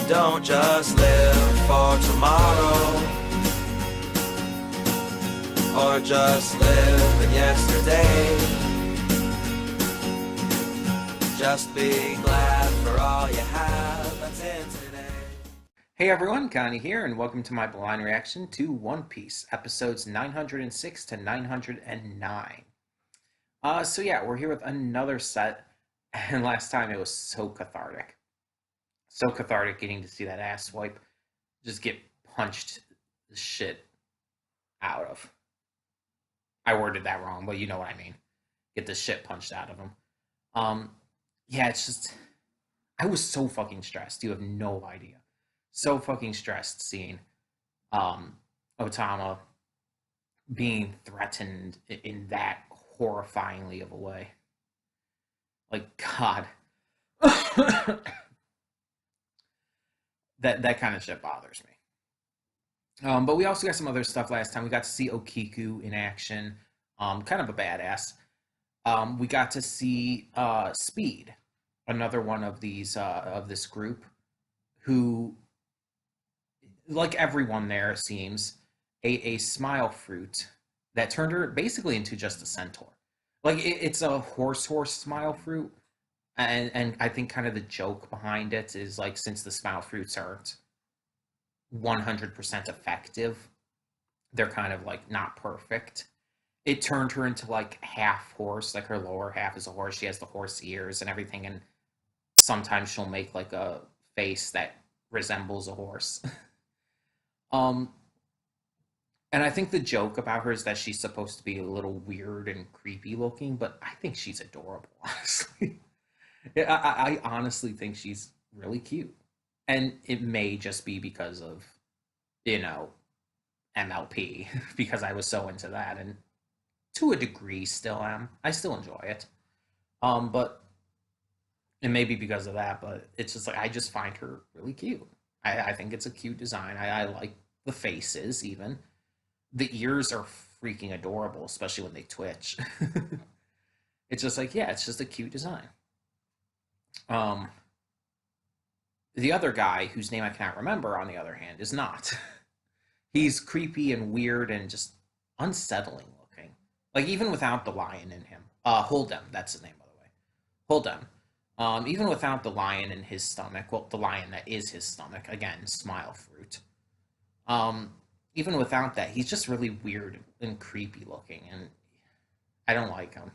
Don't just live for tomorrow, or just live in yesterday. Just be glad for all you have that's in today. Hey everyone, Connie here, and welcome to my blind reaction to One Piece, episodes 906 to 909. So yeah, we're here with another set, and last time it was so cathartic. So cathartic getting to see that ass wipe just get punched the shit out of. I worded that wrong, but you know what I mean. Get the shit punched out of him. Yeah, it's just, I was so fucking stressed. You have no idea. So fucking stressed seeing Otama being threatened in that horrifyingly of a way. Like, God. that kind of shit bothers me. But we also got some other stuff last time. We got to see Okiku in action. Kind of a badass. We got to see Speed, another one of these of this group, who, like everyone there, it seems, a smile fruit that turned her basically into just a centaur. Like it's a horse smile fruit, and I think kind of the joke behind it is like since the smile fruits aren't 100% effective, they're kind of like not perfect. It turned her into like half horse, like her lower half is a horse. She has the horse ears and everything, and sometimes she'll make like a face that resembles a horse. um, and I think the joke about her is that she's supposed to be a little weird and creepy looking, but I think she's adorable, honestly. I honestly think she's really cute. And it may just be because of, you know, MLP, because I was so into that, and to a degree still am. I still enjoy it. But it may be because of that, but it's just like I just find her really cute. I think it's a cute design. I like the faces even. The ears are freaking adorable, especially when they twitch. It's just like, yeah, it's just a cute design. Um, the other guy, whose name I cannot remember, on the other hand, is not. He's creepy and weird and just unsettling looking. Like even without the lion in him. Holdem, that's the name, by the way. Holdem. Even without the lion in his stomach, well, the lion that is his stomach, again, smile fruit. Um, Even without that, he's just really weird and creepy looking, and I don't like him.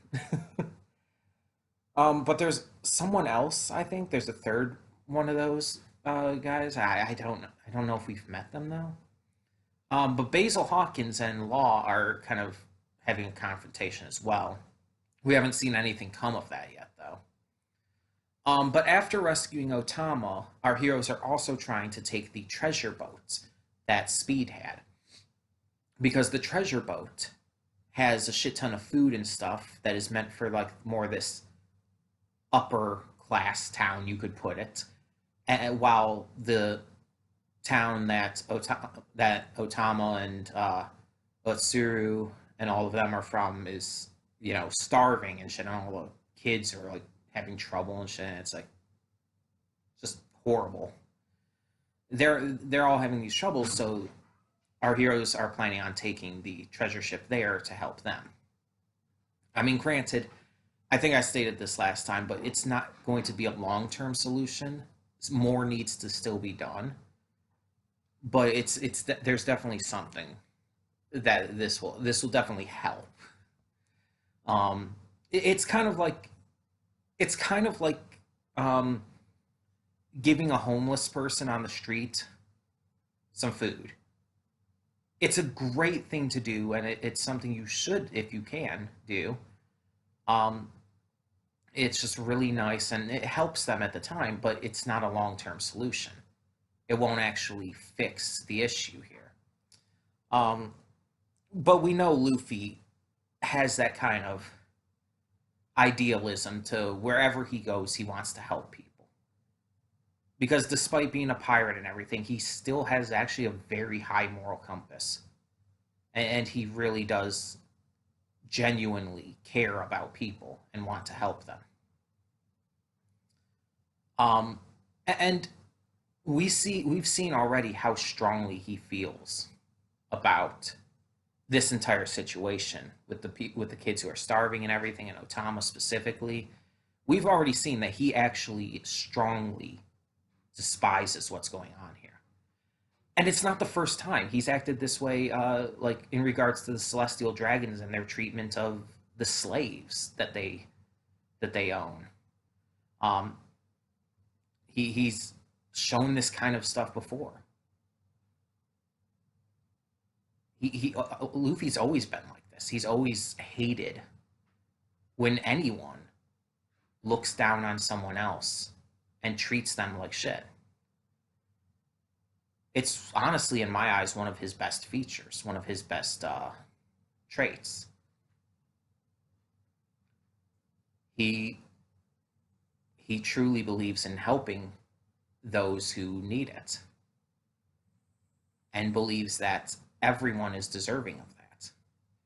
But there's someone else. I think there's a third one of those guys. I don't know if we've met them though. But Basil Hawkins and Law are kind of having a confrontation as well. We haven't seen anything come of that yet, though. But after rescuing Otama, our heroes are also trying to take the treasure boat that Speed had. Because the treasure boat has a shit ton of food and stuff that is meant for, like, more this upper class town, you could put it. And while the town that Otama and Otsuru and all of them are from is, you know, starving and shit, and all the kids are like having trouble and shit, and it's like just horrible. They're all having these troubles, so our heroes are planning on taking the treasure ship there to help them. I mean, granted, I think I stated this last time, but it's not going to be a long-term solution. More needs to still be done, but there's definitely something that this will definitely help. It's kind of like um, giving a homeless person on the street some food. It's a great thing to do, and it's something you should, if you can, do. Um, it's just really nice, and it helps them at the time, but it's not a long-term solution. It won't actually fix the issue here. Um, but we know Luffy has that kind of idealism to wherever he goes, he wants to help people. Because despite being a pirate and everything, he still has actually a very high moral compass. And he really does genuinely care about people and want to help them. Um, and we've seen already how strongly he feels about this entire situation with with the kids who are starving and everything, and Otama specifically. We've already seen that he actually strongly despises what's going on here. And it's not the first time he's acted this way, like in regards to the celestial dragons and their treatment of the slaves that they own. Um, he's shown this kind of stuff before. Luffy's always been like this. He's always hated when anyone looks down on someone else and treats them like shit. It's honestly, in my eyes, one of his best features, one of his best traits. He he truly believes in helping those who need it, and believes that everyone is deserving of that,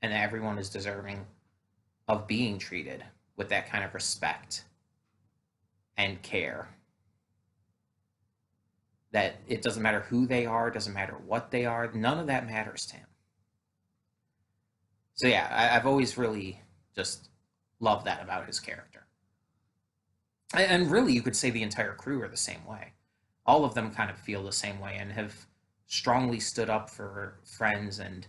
and everyone is deserving of being treated with that kind of respect and care. That it doesn't matter who they are, doesn't matter what they are, none of that matters to him. So yeah, I've always really just loved that about his character. And really, you could say the entire crew are the same way. All of them kind of feel the same way and have strongly stood up for friends and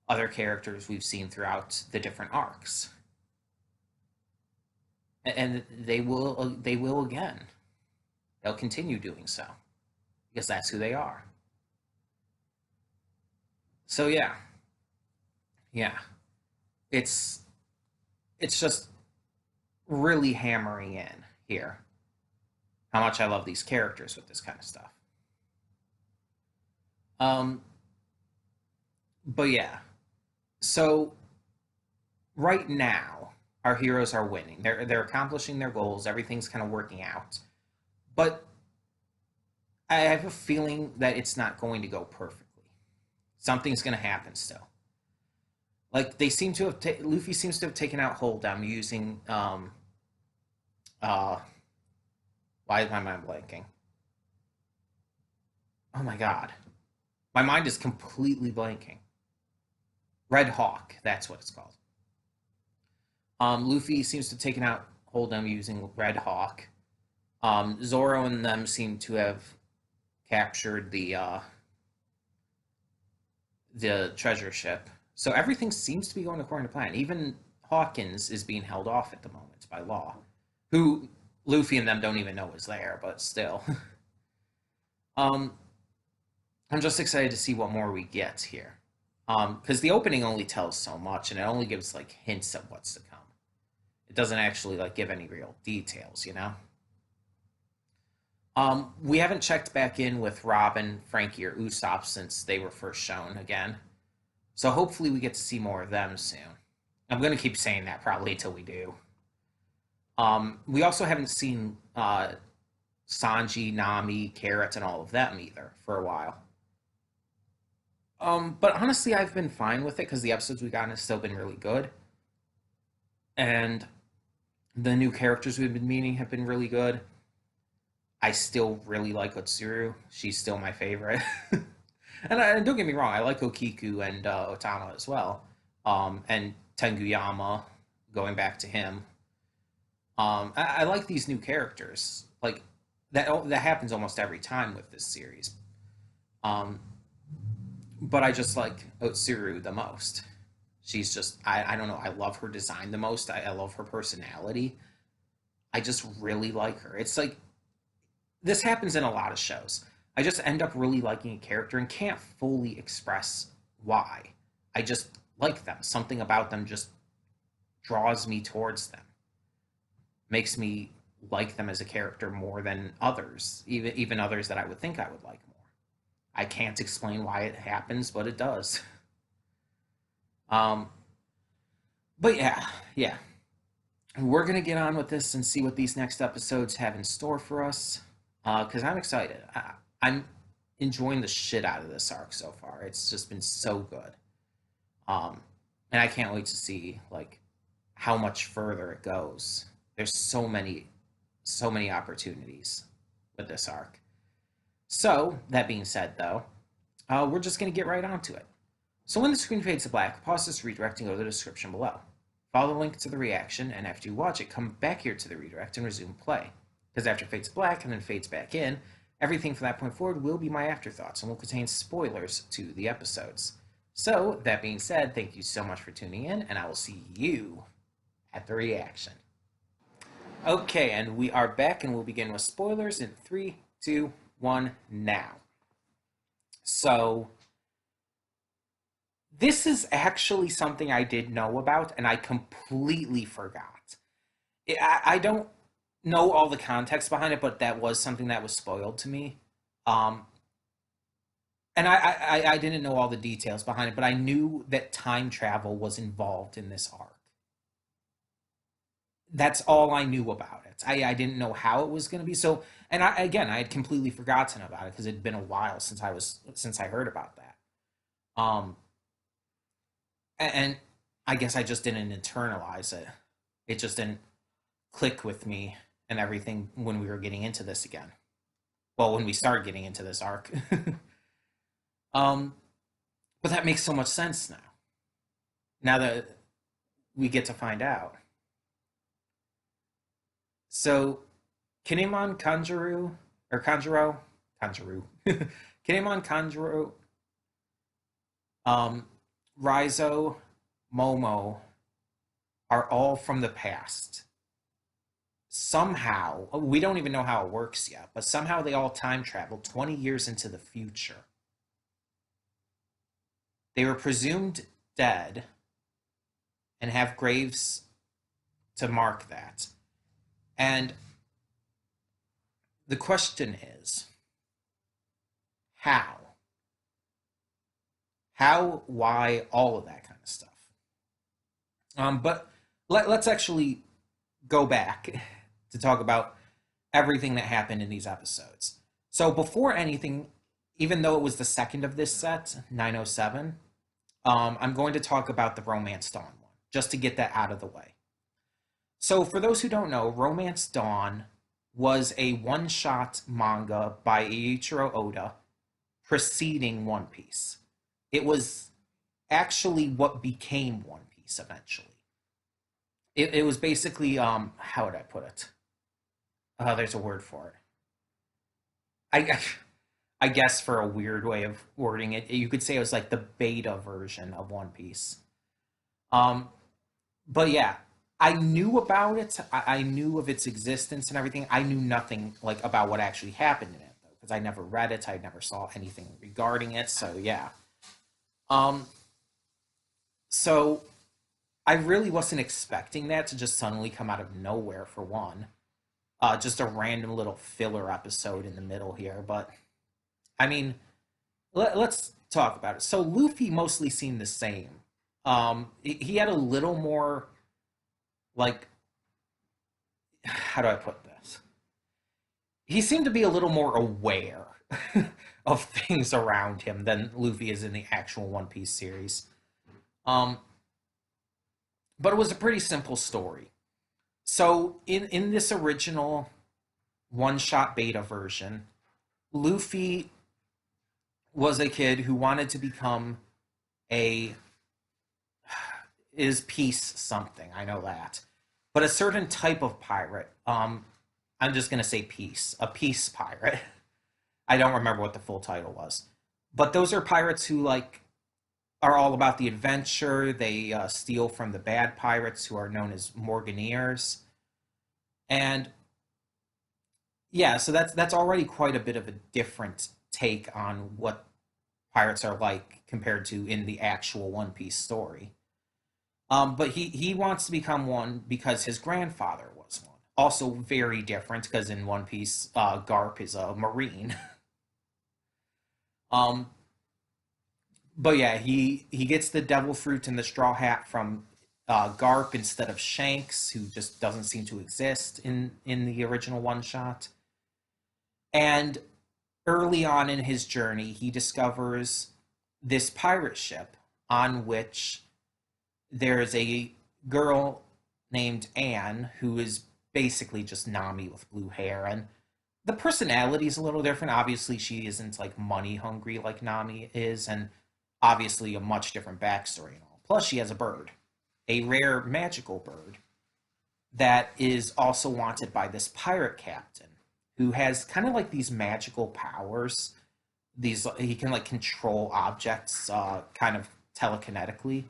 other characters we've seen throughout the different arcs. And they will again. They'll continue doing so because that's who they are. So yeah, yeah, it's it's just really hammering in here how much I love these characters with this kind of stuff. Um, but yeah, so right now our heroes are winning. They're accomplishing their goals. Everything's kind of working out. But I have a feeling that it's not going to go perfectly. Something's going to happen still. Like they seem to have Luffy seems to have taken out Holdem using uh why is my mind blanking? Oh my god. My mind is completely blanking. Red Hawk, that's what it's called. Luffy seems to have taken out Holdem using Red Hawk. Zoro and them seem to have captured the treasure ship. So everything seems to be going according to plan. Even Hawkins is being held off at the moment by Law, who Luffy and them don't even know is there, but still. um, I'm just excited to see what more we get here. Because the opening only tells so much, and it only gives like hints of what's to come. It doesn't actually like give any real details, you know. We haven't checked back in with Robin, Frankie, or Usopp since they were first shown again. So hopefully we get to see more of them soon. I'm going to keep saying that probably until we do. We also haven't seen Sanji, Nami, Carrot, and all of them either for a while. But honestly, I've been fine with it because the episodes we gotten have still been really good. And the new characters we've been meeting have been really good. I still really like Otsuru. She's still my favorite. And don't get me wrong, I like Okiku and Otama as well. And Tenguyama, going back to him. I like these new characters. Like that happens almost every time with this series. Um, but I just like Otsuru the most. She's just I don't know. I love her design the most. I love her personality. I just really like her. It's like this happens in a lot of shows. I just end up really liking a character and can't fully express why. I just like them. Something about them just draws me towards them. Makes me like them as a character more than others, even others that I would think I would like more. I can't explain why it happens, but it does. Um, but yeah, yeah. We're gonna get on with this and see what these next episodes have in store for us. Because I'm excited. I'm enjoying the shit out of this arc so far. It's just been so good. Um, and I can't wait to see like how much further it goes. There's so many opportunities with this arc. So, that being said, though, we're just going to get right onto it. So, when the screen fades to black, pause this redirect and go to the description below. Follow the link to the reaction, and after you watch it, come back here to the redirect and resume play. Because after it fades to black and then fades back in, everything from that point forward will be my afterthoughts and will contain spoilers to the episodes. So, that being said, thank you so much for tuning in, and I will see you at the reaction. Okay, and we are back, and we'll begin with spoilers in 3, 2, 1, now. So, this is actually something I did know about, and I completely forgot. I don't know all the context behind it, but that was something that was spoiled to me. Um, and I didn't know all the details behind it, but I knew that time travel was involved in this arc. That's all I knew about it. I didn't know how it was going to be. So, and I had completely forgotten about it because it'd been a while since I heard about that. Um, and I guess I just didn't internalize it. It just didn't click with me and everything when we were getting into this again. Well, when we started getting into this arc. um, but that makes so much sense now. Now that we get to find out. So, Kinemon Kanjuro, or Kanjuro, Kinemon Kanjuro, Raizo, Momo are all from the past. Somehow, we don't even know how it works yet, but somehow they all time traveled 20 years into the future. They were presumed dead and have graves to mark that. And the question is, how? How, why, all of that kind of stuff. But let's actually go back to talk about everything that happened in these episodes. So before anything, even though it was the second of this set, 907, I'm going to talk about the Romance Dawn one, just to get that out of the way. So for those who don't know, Romance Dawn was a one-shot manga by Eiichiro Oda preceding One Piece. It was actually what became One Piece eventually. It was basically, how would I put it? There's a word for it. I guess for a weird way of wording it, you could say it was like the beta version of One Piece. Um, but yeah, I knew about it. I knew of its existence and everything. I knew nothing like about what actually happened in it though, because I never read it. I never saw anything regarding it. So yeah. Um, so I really wasn't expecting that to just suddenly come out of nowhere for one. Just a random little filler episode in the middle here, but I mean, let's talk about it. So Luffy mostly seemed the same. He had a little more like, how do I put this? He seemed to be a little more aware of things around him than Luffy is in the actual One Piece series. Um, but it was a pretty simple story. So in this original one-shot beta version, Luffy was a kid who wanted to become a is peace something, I know that, but a certain type of pirate. I'm just gonna say peace, a peace pirate. I don't remember what the full title was, but those are pirates who like are all about the adventure. They steal from the bad pirates who are known as Morganeers, and yeah, so that's already quite a bit of a different take on what pirates are like compared to in the actual One Piece story. But he wants to become one because his grandfather was one. Also very different because in One Piece, Garp is a marine. um, but yeah, he gets the devil fruit and the straw hat from Garp instead of Shanks, who just doesn't seem to exist in the original one shot. And early on in his journey, he discovers this pirate ship on which there's a girl named Anne who is basically just Nami with blue hair, and the personality is a little different. Obviously, she isn't like money hungry like Nami is, and obviously a much different backstory and all. Plus, she has a bird, a rare magical bird that is also wanted by this pirate captain who has kind of like these magical powers. These he can like control objects, kind of telekinetically.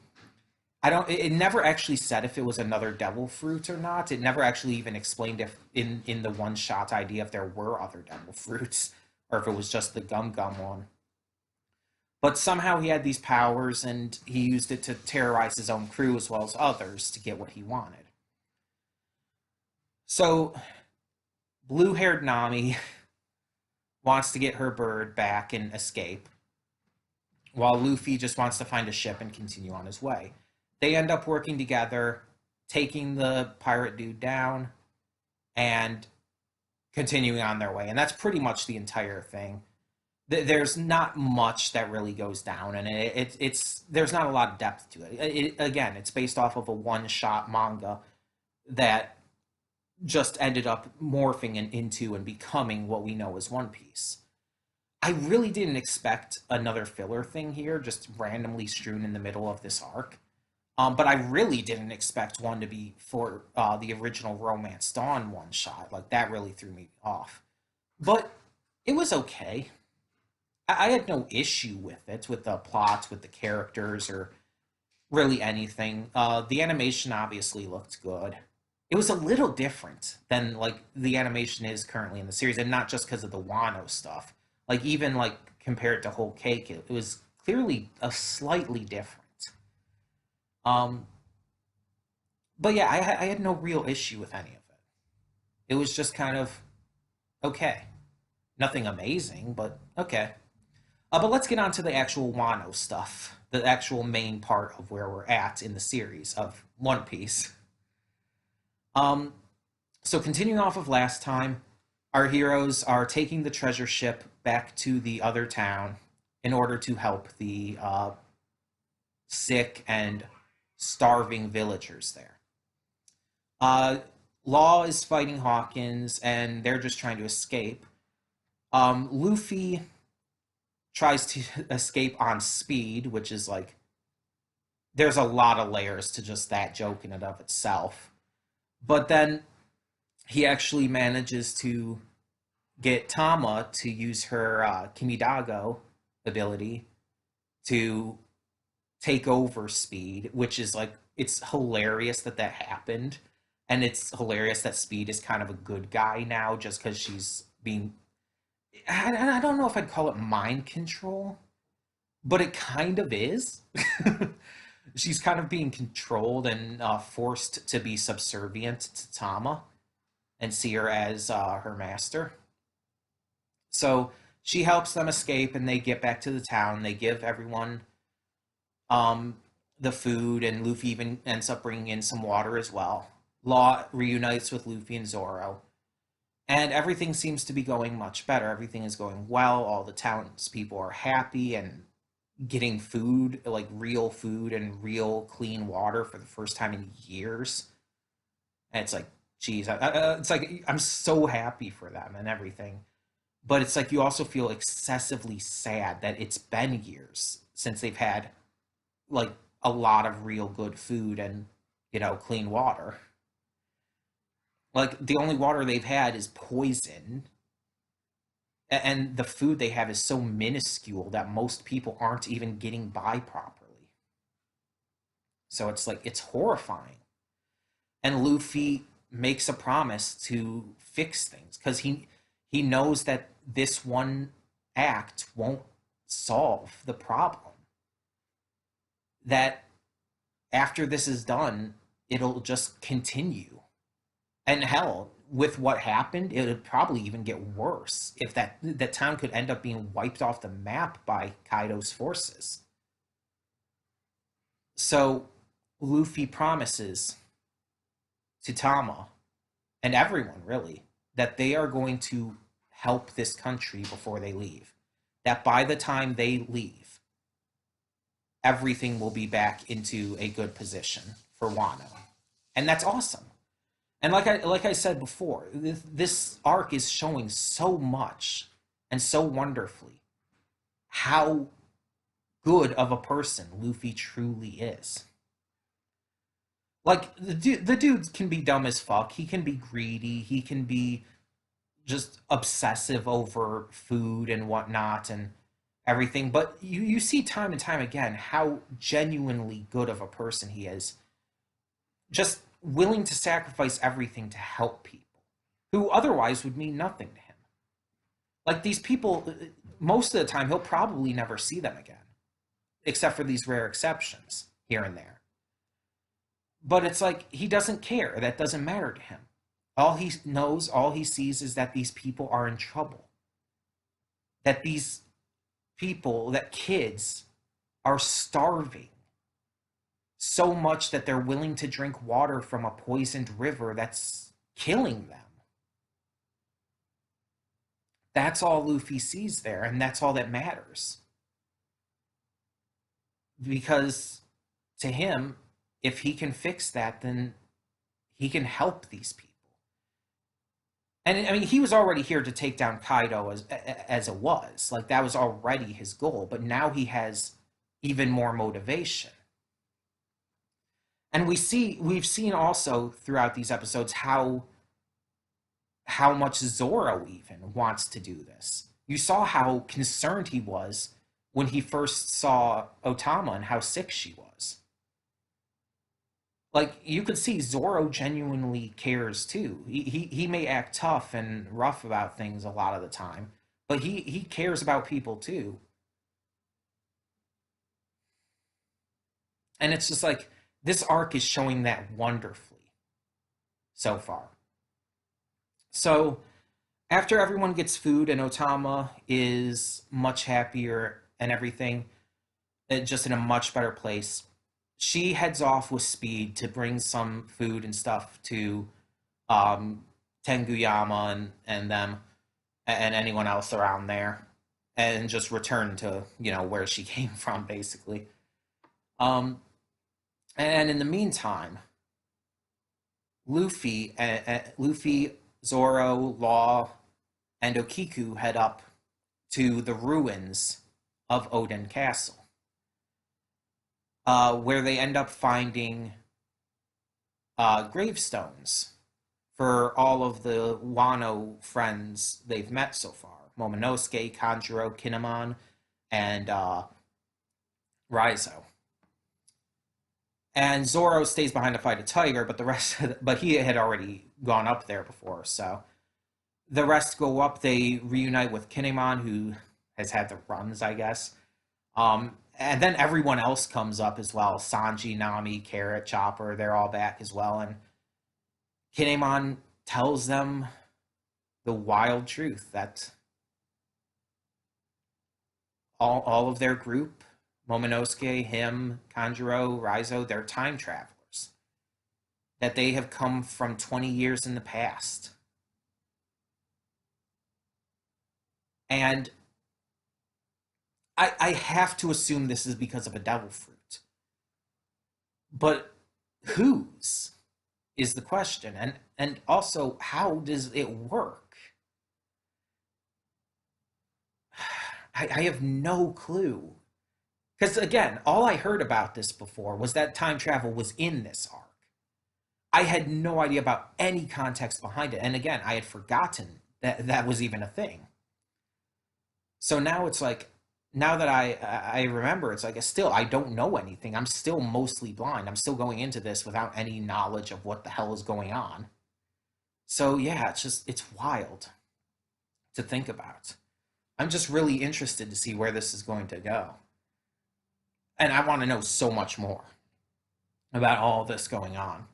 I don't. It never actually said if it was another devil fruit or not. It never actually even explained if in the one shot idea if there were other devil fruits or if it was just the gum gum one. But somehow he had these powers and he used it to terrorize his own crew as well as others to get what he wanted. So blue-haired Nami wants to get her bird back and escape, while Luffy just wants to find a ship and continue on his way. They end up working together, taking the pirate dude down, and continuing on their way. And that's pretty much the entire thing. There's not much that really goes down, and it's there's not a lot of depth to it. Again, it's based off of a one-shot manga that just ended up morphing into and becoming what we know as One Piece. I really didn't expect another filler thing here, just randomly strewn in the middle of this arc. But I really didn't expect one to be for the original Romance Dawn one shot. Like, that really threw me off. But it was okay. I had no issue with it, with the plot, with the characters, or really anything. The animation obviously looked good. It was a little different than like the animation is currently in the series, and not just because of the Wano stuff. Like even like compared to Whole Cake, it was clearly a slightly different. Um, but yeah, I had no real issue with any of it. It was just kind of okay, nothing amazing, but okay. But let's get on to the actual Wano stuff, the actual main part of where we're at in the series of One Piece. Um, so continuing off of last time, our heroes are taking the treasure ship back to the other town in order to help the sick and starving villagers there. Uh, Law is fighting Hawkins, and they're just trying to escape. Luffy tries to escape on speed, which is like there's a lot of layers to just that joke in and of itself. But then he actually manages to get Tama to use her Kimidago ability to take over Speed, which is like, it's hilarious that that happened. And it's hilarious that Speed is kind of a good guy now just because she's being. I don't know if I'd call it mind control, but it kind of is. She's kind of being controlled and forced to be subservient to Tama and see her as her master. So she helps them escape, and they get back to the town. They give everyone the food, and Luffy even ends up bringing in some water as well. Law reunites with Luffy and Zoro, and everything seems to be going much better. Everything is going well. All the townspeople are happy and getting food, like real food and real clean water for the first time in years. And it's like, geez, it's like I'm so happy for them and everything. But it's like you also feel excessively sad that it's been years since they've had like a lot of real good food and, clean water. Like the only water they've had is poison, and the food they have is so minuscule that most people aren't even getting by properly. So it's like it's horrifying. And Luffy makes a promise to fix things because he knows that this one act won't solve the problem. That after this is done, it'll just continue. And hell, with what happened, it would probably even get worse if that town could end up being wiped off the map by Kaido's forces. So Luffy promises to Tama and everyone really that they are going to help this country before they leave. That by the time they leave, everything will be back into a good position for Wano. And that's awesome. And like I said before, this arc is showing so much and so wonderfully how good of a person Luffy truly is. Like the dude can be dumb as fuck. He can be greedy. He can be just obsessive over food and whatnot and everything. But you see time and time again how genuinely good of a person he is. Just willing to sacrifice everything to help people who otherwise would mean nothing to him. Like these people, most of the time, he'll probably never see them again, except for these rare exceptions here and there. But it's like he doesn't care. That doesn't matter to him. All he knows, all he sees is that these people are in trouble. That these people, that kids are starving so much that they're willing to drink water from a poisoned river that's killing them. That's all Luffy sees there, and that's all that matters. Because to him, if he can fix that, then he can help these people. And I mean, he was already here to take down Kaido as it was. Like that was already his goal, but now he has even more motivation. And we've seen also throughout these episodes how much Zoro even wants to do this. You saw how concerned he was when he first saw Otama and how sick she was. Like you could see Zoro genuinely cares too. He may act tough and rough about things a lot of the time, but he cares about people too. And it's just like this arc is showing that wonderfully so far. So after everyone gets food and Otama is much happier and everything, just in a much better place, she heads off with Speed to bring some food and stuff to Tenguyama and them and anyone else around there, and just return to where she came from, basically. And in the meantime, Luffy, Zoro, Law, and Okiku head up to the ruins of Oden Castle, where they end up finding gravestones for all of the Wano friends they've met so far. Momonosuke, Kanjuro, Kinemon, and Raizo. And Zoro stays behind to fight a tiger, but but he had already gone up there before, so the rest go up. They reunite with Kinemon, who has had the runs, I guess. And then everyone else comes up as well. Sanji, Nami, Carrot, Chopper, they're all back as well. And Kinemon tells them the wild truth that all of their group, Momonosuke, him, Kanjuro, Raizo, they're time travelers. That they have come from 20 years in the past. And I have to assume this is because of a devil fruit. But whose is the question? And also, how does it work? I have no clue. Because again, all I heard about this before was that time travel was in this arc. I had no idea about any context behind it. And again, I had forgotten that that was even a thing. So now it's like, now that I remember, it's like still I don't know anything. I'm still mostly blind. I'm still going into this without any knowledge of what the hell is going on. So yeah, it's wild to think about. I'm just really interested to see where this is going to go. And I want to know so much more about all this going on.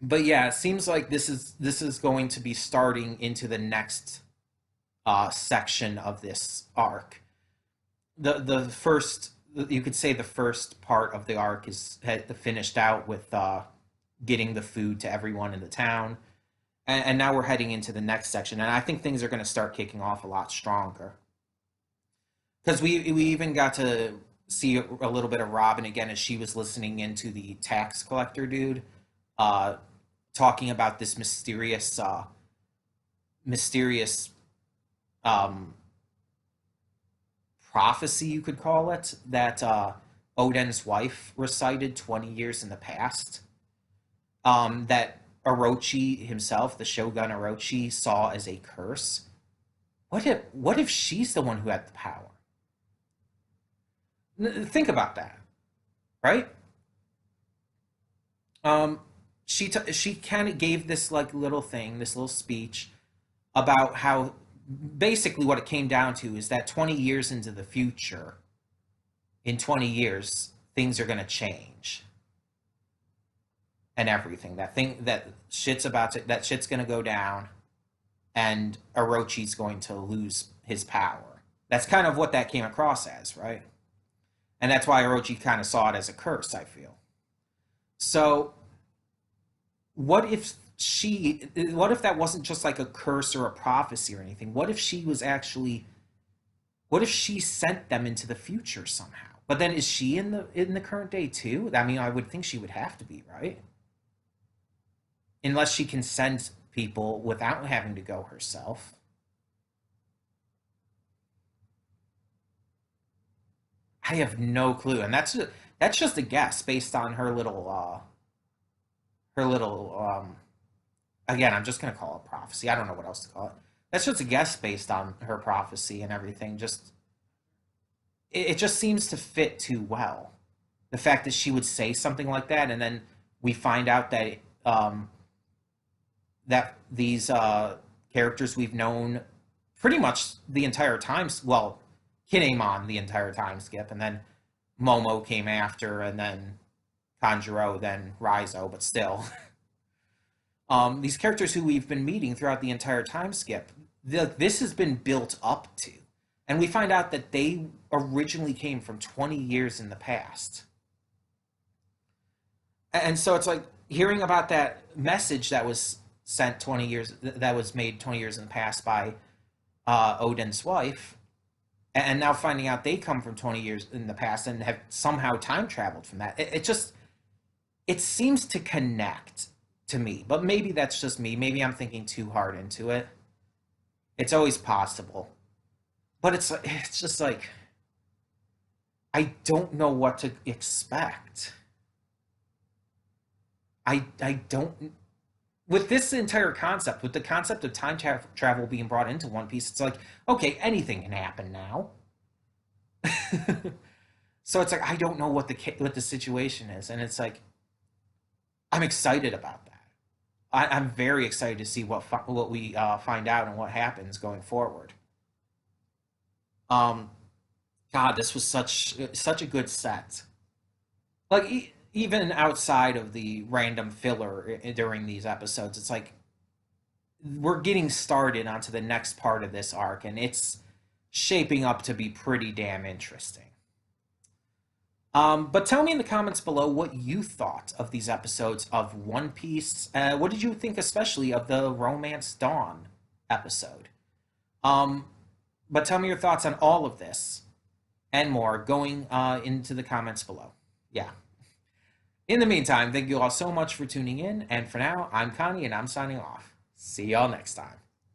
But yeah, it seems like this is going to be starting into the next section of this arc. The first, you could say the first part of the arc is finished out with getting the food to everyone in the town, and now we're heading into the next section, and I think things are going to start kicking off a lot stronger. Because we even got to see a little bit of Robin again as she was listening into the tax collector dude, uh, talking about this mysterious um, prophecy, you could call it, that Odin's wife recited 20 years in the past. That Orochi himself, the Shogun Orochi, saw as a curse. What if she's the one who had the power? Think about that, right? Um, she kind of gave this like little thing, this little speech about how basically what it came down to is that 20 years into the future, in 20 years, things are going to change and everything. That shit's going to go down, and Orochi's going to lose his power. That's kind of what that came across as, right? And that's why Orochi kind of saw it as a curse, I feel. So, what if that wasn't just like a curse or a prophecy or anything? What if she sent them into the future somehow? But then is she in the current day too? I mean, I would think she would have to be, right? Unless she can send people without having to go herself. I have no clue, and that's just a guess based on her little again. I'm just gonna call it prophecy. I don't know what else to call it. That's just a guess based on her prophecy and everything. It just seems to fit too well. The fact that she would say something like that, and then we find out that these characters we've known pretty much the entire time. Well, Kinemon the entire time skip, and then Momo came after, and then Kanjuro, then Raizo, but still. These characters who we've been meeting throughout the entire time skip, this has been built up to. And we find out that they originally came from 20 years in the past. And so it's like hearing about that message that was sent 20 years, that was made 20 years in the past by Odin's wife, and now finding out they come from 20 years in the past and have somehow time traveled from that. It seems to connect to me, but maybe that's just me. Maybe I'm thinking too hard into it. It's always possible, but it's just like I don't know what to expect. I don't with this entire concept, with the concept of travel being brought into One Piece. It's like, okay, anything can happen now. So it's like I don't know what the situation is, and it's like I'm excited about that. I'm very excited to see what we find out and what happens going forward. Um, God, this was such a good set. Like even outside of the random filler during these episodes, it's like we're getting started onto the next part of this arc, and it's shaping up to be pretty damn interesting. But tell me in the comments below what you thought of these episodes of One Piece. What did you think, especially of the Romance Dawn episode? Um, but tell me your thoughts on all of this and more going into the comments below. Yeah. In the meantime, thank you all so much for tuning in. And for now, I'm Connie, and I'm signing off. See y'all next time.